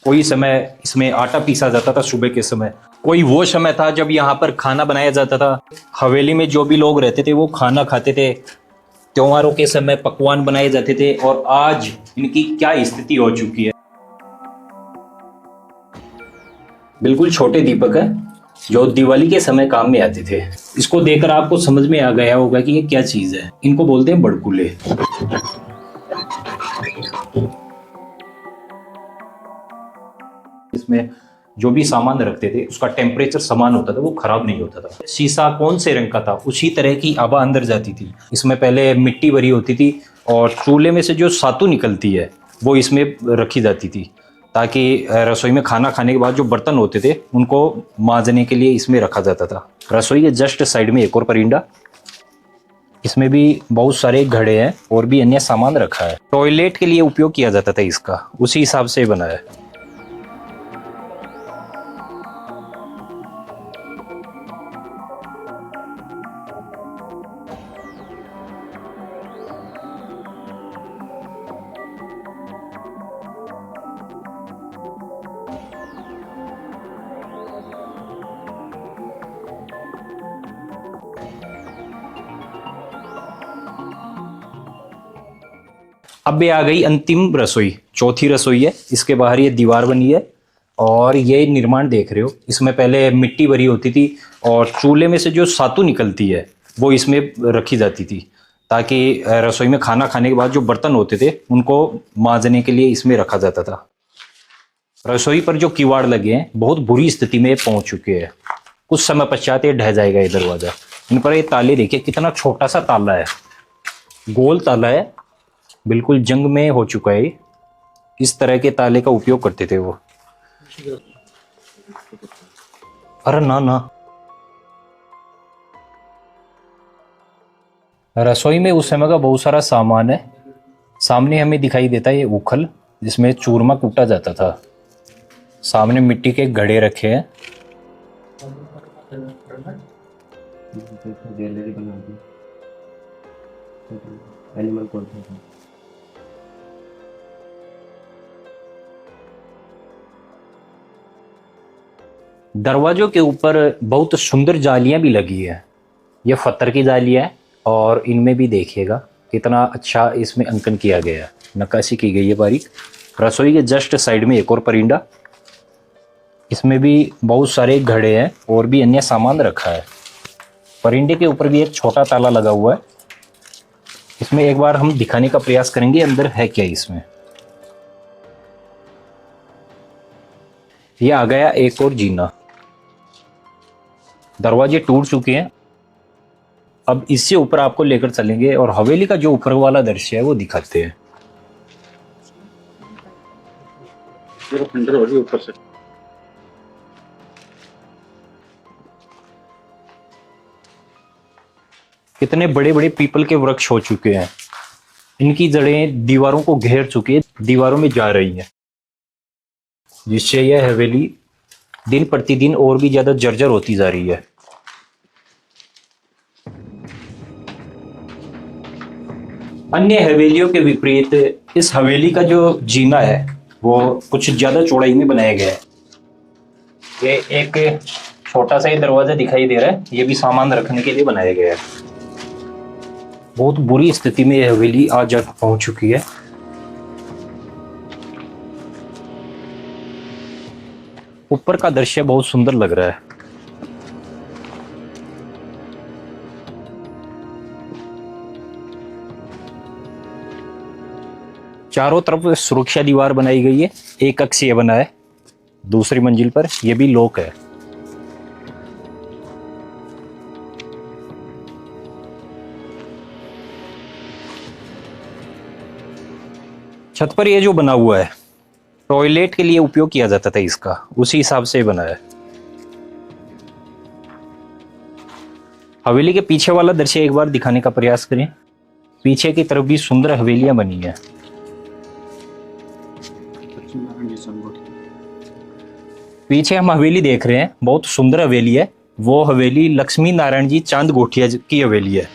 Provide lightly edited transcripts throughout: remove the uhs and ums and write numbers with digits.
कोई समय इसमें आटा पीसा जाता था सुबह के समय। कोई वो समय था जब यहाँ पर खाना बनाया जाता था। हवेली में जो भी लोग रहते थे वो खाना खाते थे। त्योहारों के समय पकवान बनाए जाते थे। और आज इनकी क्या स्थिति हो चुकी है। बिल्कुल छोटे दीपक है जो दिवाली के समय काम में आते थे। इसको देखकर आपको समझ में आ गया होगा कि ये क्या चीज है। इनको बोलते हैं बड़कुले। इसमें जो भी सामान रखते थे उसका टेम्परेचर समान होता था, वो खराब नहीं होता था। शीशा कौन से रंग का था उसी तरह की हवा अंदर जाती थी। इसमें पहले मिट्टी भरी होती थी और चूल्हे में से जो सातू निकलती है वो इसमें रखी जाती थी, ताकि रसोई में खाना खाने के बाद जो बर्तन होते थे उनको मांजने के लिए इसमें रखा जाता था। रसोई के जस्ट साइड में एक और परिंदा, इसमें भी बहुत सारे घड़े हैं और भी अन्य सामान रखा है। टॉयलेट के लिए उपयोग किया जाता था इसका, उसी हिसाब से बना है। अब ये आ गई अंतिम रसोई, चौथी रसोई है। इसके बाहर ये दीवार बनी है और ये निर्माण देख रहे हो। इसमें पहले मिट्टी भरी होती थी और चूल्हे में से जो सातू निकलती है वो इसमें रखी जाती थी, ताकि रसोई में खाना खाने के बाद जो बर्तन होते थे उनको मांजने के लिए इसमें रखा जाता था। रसोई पर जो किवाड़ लगे हैं बहुत बुरी स्थिति में पहुंच चुके हैं। कुछ समय पश्चात ये ढह जाएगा ये दरवाजा। इन पर ये ताले देखिए, कितना छोटा सा ताला है, गोल ताला है, बिल्कुल जंग में हो चुका है। इस तरह के ताले का उपयोग करते थे वो। अरे ना ना, रसोई में उस समय का बहुत सारा सामान है। सामने हमें दिखाई देता है ये उखल, जिसमें चूरमा कूटा जाता था। सामने मिट्टी के घड़े रखे हैं। एनिमल कौन सा? दरवाजों के ऊपर बहुत सुंदर जालियां भी लगी है। ये पत्थर की जालियां है और इनमें भी देखिएगा कितना अच्छा इसमें अंकन किया गया है, नक्काशी की गई है बारीक। रसोई के जस्ट साइड में एक और परिंदा, इसमें भी बहुत सारे घड़े हैं और भी अन्य सामान रखा है। परिंदे के ऊपर भी एक छोटा ताला लगा हुआ है। इसमें एक बार हम दिखाने का प्रयास करेंगे अंदर है क्या इसमें। यह आ गया एक और जीना। दरवाजे टूट चुके हैं। अब इससे ऊपर आपको लेकर चलेंगे और हवेली का जो ऊपर वाला दृश्य है वो दिखाते हैं। ऊपर से कितने बड़े बड़े पीपल के वृक्ष हो चुके हैं। इनकी जड़ें दीवारों को घेर चुकी है, दीवारों में जा रही हैं, जिससे यह हवेली दिन प्रतिदिन और भी ज्यादा जर्जर होती जा रही है। अन्य हवेलियों के विपरीत इस हवेली का जो जीना है वो कुछ ज्यादा चौड़ाई में बनाया गया है। ये एक छोटा सा ही दरवाजा दिखाई दे रहा है, ये भी सामान रखने के लिए बनाया गया है। बहुत बुरी स्थिति में यह हवेली आज पहुंच चुकी है। ऊपर का दृश्य बहुत सुंदर लग रहा है। चारों तरफ सुरक्षा दीवार बनाई गई है, एक अक्षीय बना है। दूसरी मंजिल पर यह भी लॉक है। छत पर यह जो बना हुआ है टॉयलेट के लिए उपयोग किया जाता था इसका, उसी हिसाब से बना है। हवेली के पीछे वाला दृश्य एक बार दिखाने का प्रयास करें। पीछे की तरफ भी सुंदर हवेलियां बनी है। पीछे हम हवेली देख रहे हैं, बहुत सुंदर हवेली है। वो हवेली लक्ष्मी नारायण जी चांद गोठिया की हवेली है।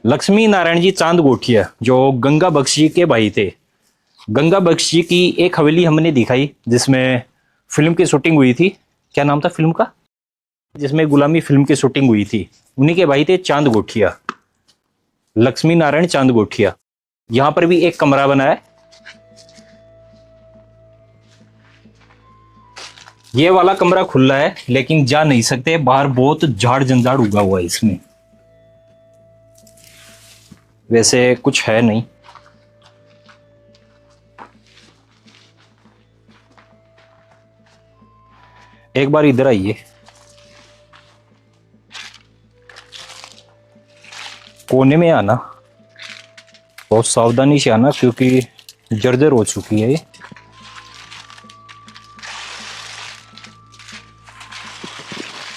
लक्ष्मी नारायण जी चांद गोठिया जो गंगा बख्श जी के भाई थे। गंगा बख्श जी की एक हवेली हमने दिखाई जिसमें फिल्म की शूटिंग हुई थी। क्या नाम था फिल्म का? जिसमें गुलामी फिल्म की शूटिंग हुई थी। उन्हीं के भाई थे चांद गोठिया, लक्ष्मी नारायण चांद गोठिया। यहां पर भी एक कमरा बना है। ये वाला कमरा खुला है लेकिन जा नहीं सकते, बाहर बहुत झाड़ जंजाड़ उगा हुआ है इसमें। वैसे कुछ है नहीं। एक बार इधर आइए। कोने में आना, बहुत सावधानी से आना क्योंकि जर्जर हो चुकी है ये।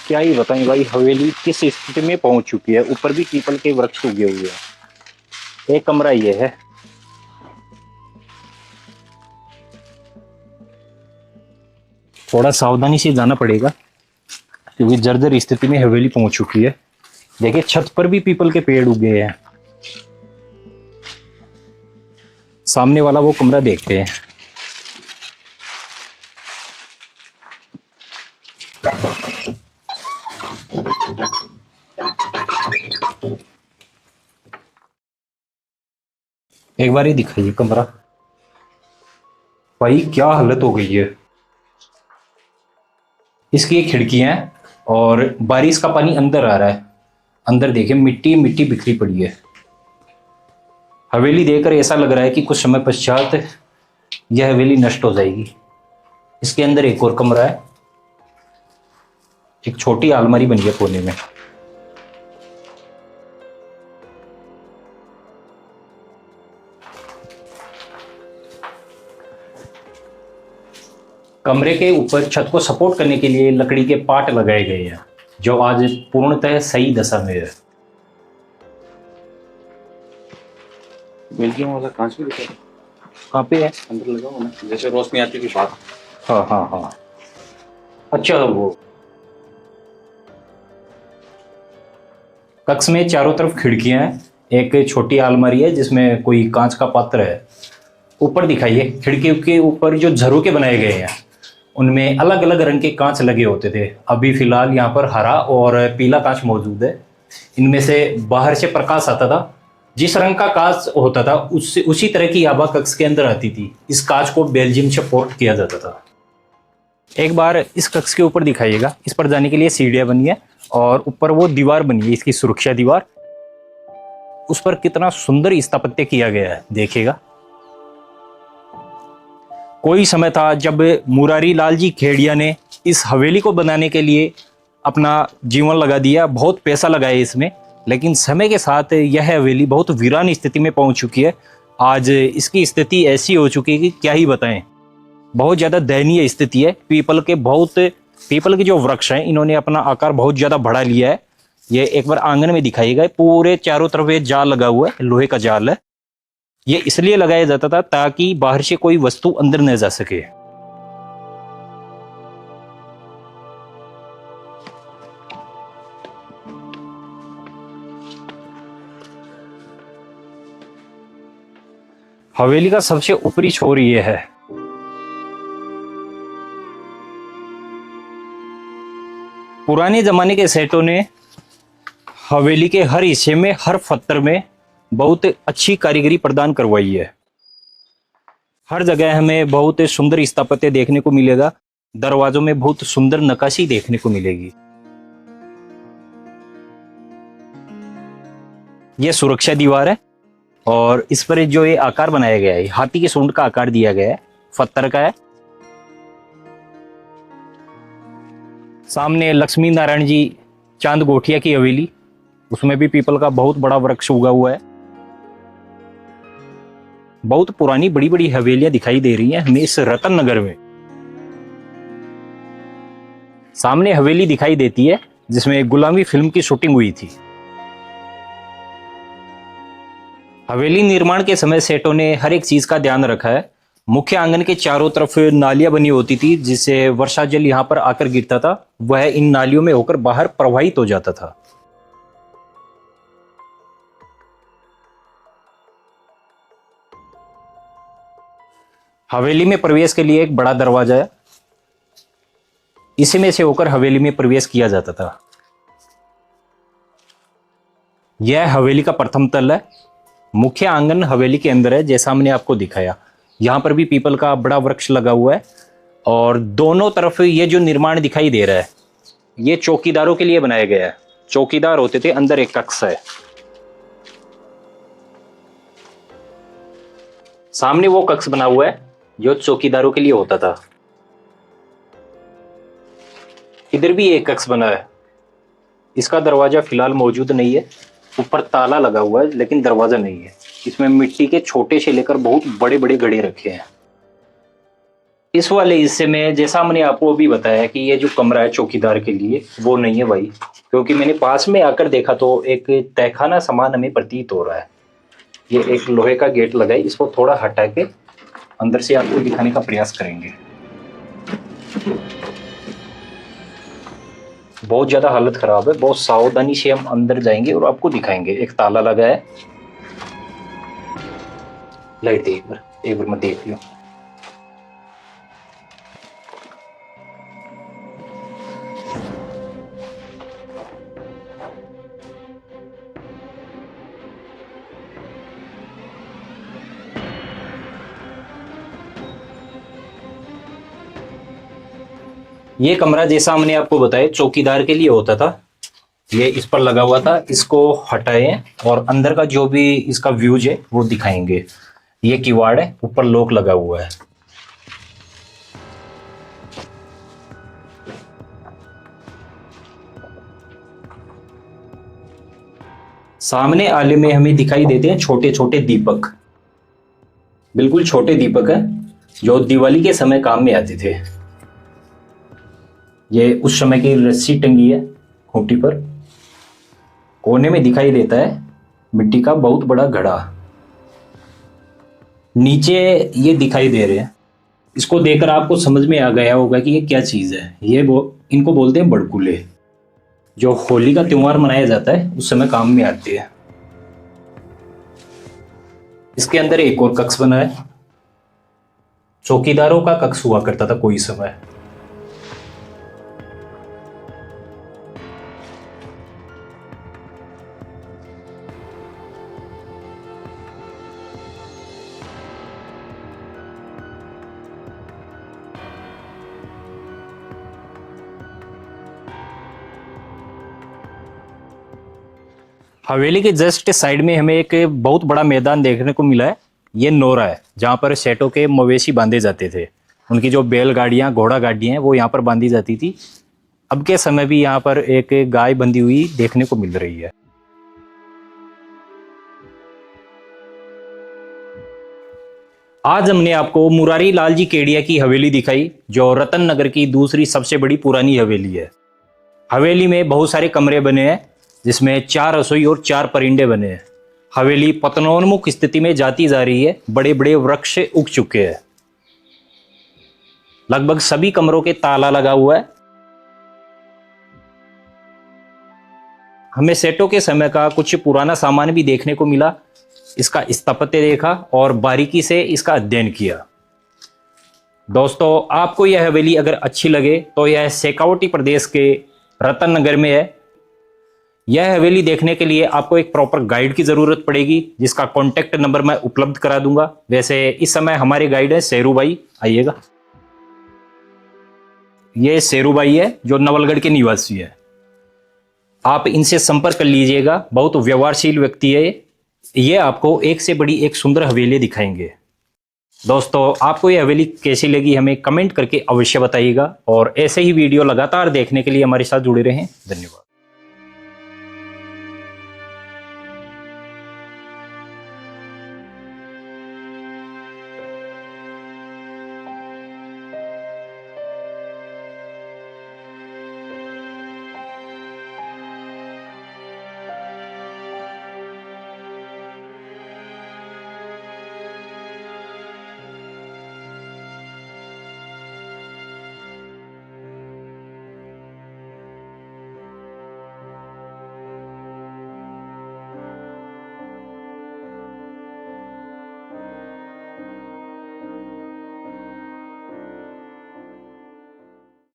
क्या ही बताएं भाई, हवेली किस स्थिति में पहुंच चुकी है। ऊपर भी पीपल के वृक्ष उगे हुए हैं। एक कमरा ये है। थोड़ा सावधानी से जाना पड़ेगा क्योंकि जर्जर स्थिति में हवेली पहुंच चुकी है। देखिए छत पर भी पीपल के पेड़ उगे हैं। सामने वाला वो कमरा देखते हैं। एक बार ही दिखाइए कमरा। भाई क्या हालत हो गई है। इसकी एक खिड़कियां हैं और बारिश का पानी अंदर आ रहा है। अंदर देखिए मिट्टी मिट्टी बिखरी पड़ी है। हवेली देखकर ऐसा लग रहा है कि कुछ समय पश्चात यह हवेली नष्ट हो जाएगी। इसके अंदर एक और कमरा है। एक छोटी अलमारी बनी है कोने में। कमरे के ऊपर छत को सपोर्ट करने के लिए लकड़ी के पाट लगाए गए हैं जो आज पूर्णतः सही दशा में है। मिल्किंग वाला कांच भी दिखा है। कहाँ पे है? अंदर लगा हुआ ना, जैसे रोशनी आती थी बाहर। हाँ हाँ हाँ, अच्छा। वो कक्ष में चारों तरफ खिड़कियां हैं। एक छोटी अलमारी है जिसमें कोई कांच का पात्र है। ऊपर दिखाइए, खिड़की के ऊपर जो झरोके बनाए गए हैं उनमें अलग अलग रंग के कांच लगे होते थे। अभी फिलहाल यहाँ पर हरा और पीला कांच मौजूद है। इनमें से बाहर से प्रकाश आता था। जिस रंग का कांच होता था उससे उसी तरह की आभा कक्ष के अंदर आती थी। इस कांच को बेल्जियम से पोर्ट किया जाता था। एक बार इस कक्ष के ऊपर दिखाइएगा। इस पर जाने के लिए सीढ़ियां बनी है और ऊपर वो दीवार बनी है, इसकी सुरक्षा दीवार। उस पर कितना सुंदर स्थापत्य किया गया है, देखिएगा। कोई समय था जब मुरारी लाल जी खेड़िया ने इस हवेली को बनाने के लिए अपना जीवन लगा दिया, बहुत पैसा लगाया इसमें। लेकिन समय के साथ यह हवेली बहुत वीरान स्थिति में पहुंच चुकी है। आज इसकी स्थिति ऐसी हो चुकी है कि क्या ही बताएं। बहुत ज़्यादा दयनीय स्थिति है। पीपल के जो वृक्ष हैं इन्होंने अपना आकार बहुत ज़्यादा बढ़ा लिया है। ये एक बार आंगन में दिखाइएगा। पूरे चारों तरफ ये जाल लगा हुआ है, लोहे का जाल है। ये इसलिए लगाया जाता था ताकि बाहर से कोई वस्तु अंदर न जा सके। हवेली का सबसे ऊपरी छोर ये है। पुराने जमाने के सेठों ने हवेली के हर हिस्से में, हर पत्थर में बहुत अच्छी कारीगरी प्रदान करवाई है। हर जगह हमें बहुत सुंदर स्थापत्य देखने को मिलेगा। दरवाजों में बहुत सुंदर नक्काशी देखने को मिलेगी। यह सुरक्षा दीवार है और इस पर जो ये आकार बनाया गया है, हाथी के सूंड का आकार दिया गया है, पत्थर का है। सामने लक्ष्मी नारायण जी चांद गोठिया की हवेली, उसमें भी पीपल का बहुत बड़ा वृक्ष उगा हुआ है। बहुत पुरानी बड़ी बड़ी हवेलियां दिखाई दे रही हैं हमें इस रतन नगर में। सामने हवेली दिखाई देती है जिसमें गुलामी फिल्म की शूटिंग हुई थी। हवेली निर्माण के समय सेठों ने हर एक चीज का ध्यान रखा है। मुख्य आंगन के चारों तरफ नालियां बनी होती थी जिससे वर्षा जल यहां पर आकर गिरता था, वह इन नालियों में होकर बाहर प्रवाहित हो जाता था। हवेली में प्रवेश के लिए एक बड़ा दरवाजा है, इसी में से होकर हवेली में प्रवेश किया जाता था। यह हवेली का प्रथम तल है। मुख्य आंगन हवेली के अंदर है, जैसा हमने आपको दिखाया। यहाँ पर भी पीपल का बड़ा वृक्ष लगा हुआ है और दोनों तरफ ये जो निर्माण दिखाई दे रहा है, ये चौकीदारों के लिए बनाया गया है। चौकीदार होते थे, अंदर एक कक्ष है। सामने वो कक्ष बना हुआ है जो चौकीदारों के लिए होता था। इधर भी एक कक्ष बना है, इसका दरवाजा फिलहाल मौजूद नहीं है। ऊपर ताला लगा हुआ है लेकिन दरवाजा नहीं है। इसमें मिट्टी के छोटे से लेकर बहुत बड़े बड़े घड़े रखे हैं। इस वाले हिस्से में जैसा हमने आपको अभी बताया कि ये जो कमरा है चौकीदार के लिए, वो नहीं है भाई, क्योंकि मैंने पास में आकर देखा तो एक तहखाना समान हमें प्रतीत हो रहा है। ये एक लोहे का गेट लगा है, इसको थोड़ा हटा के अंदर से आपको दिखाने का प्रयास करेंगे। बहुत ज्यादा हालत खराब है, बहुत सावधानी से हम अंदर जाएंगे और आपको दिखाएंगे। एक ताला लगा है। लाइट दे एक बार मैं देख लूं। ये कमरा जैसा हमने आपको बताया चौकीदार के लिए होता था। ये इस पर लगा हुआ था, इसको हटाएं और अंदर का जो भी इसका व्यूज है वो दिखाएंगे। ये किवाड़ है, ऊपर लॉक लगा हुआ है। सामने आले में हमें दिखाई देते हैं छोटे छोटे दीपक, बिल्कुल छोटे दीपक है जो दिवाली के समय काम में आते थे। ये उस समय की रस्सी टंगी है खूंटी पर। कोने में दिखाई देता है मिट्टी का बहुत बड़ा घड़ा। नीचे ये दिखाई दे रहे हैं। इसको देखकर आपको समझ में आ गया होगा कि ये क्या चीज है। इनको बोलते हैं बड़कुले, जो होली का त्योहार मनाया जाता है उस समय काम में आते हैं। इसके अंदर एक और कक्ष बना है। चौकीदारों का कक्ष हुआ करता था कोई समय। हवेली के जस्ट साइड में हमें एक बहुत बड़ा मैदान देखने को मिला है। ये नोरा है, जहाँ पर सेठों के मवेशी बांधे जाते थे। उनकी जो बैलगाड़ियाँ, घोड़ा गाड़ियाँ हैं वो यहाँ पर बांधी जाती थी। अब के समय भी यहाँ पर एक गाय बंधी हुई देखने को मिल रही है। आज हमने आपको मुरारी लाल जी केडिया की हवेली दिखाई, जो रतन नगर की दूसरी सबसे बड़ी पुरानी हवेली है। हवेली में बहुत सारे कमरे बने हैं, जिसमें 4 रसोई और 4 परिंदे बने हैं। हवेली पतनोन्मुख स्थिति में जाती जा रही है। बड़े बड़े वृक्ष उग चुके हैं। लगभग सभी कमरों के ताला लगा हुआ है। हमें सेठों के समय का कुछ पुराना सामान भी देखने को मिला। इसका स्थापत्य देखा और बारीकी से इसका अध्ययन किया। दोस्तों, आपको यह हवेली अगर अच्छी लगे तो यह शेखावटी प्रदेश के रतन नगर में है। यह हवेली देखने के लिए आपको एक प्रॉपर गाइड की जरूरत पड़ेगी, जिसका कॉन्टेक्ट नंबर मैं उपलब्ध करा दूंगा। वैसे इस समय हमारे गाइड है शेरू भाई, आइएगा। ये शेरू भाई है जो नवलगढ़ के निवासी है। आप इनसे संपर्क कर लीजिएगा। बहुत व्यवहारशील व्यक्ति है। ये आपको एक से बड़ी एक सुंदर हवेली दिखाएंगे। दोस्तों, आपको ये हवेली कैसी लगी हमें कमेंट करके अवश्य बताइएगा और ऐसे ही वीडियो लगातार देखने के लिए हमारे साथ जुड़े रहें। धन्यवाद।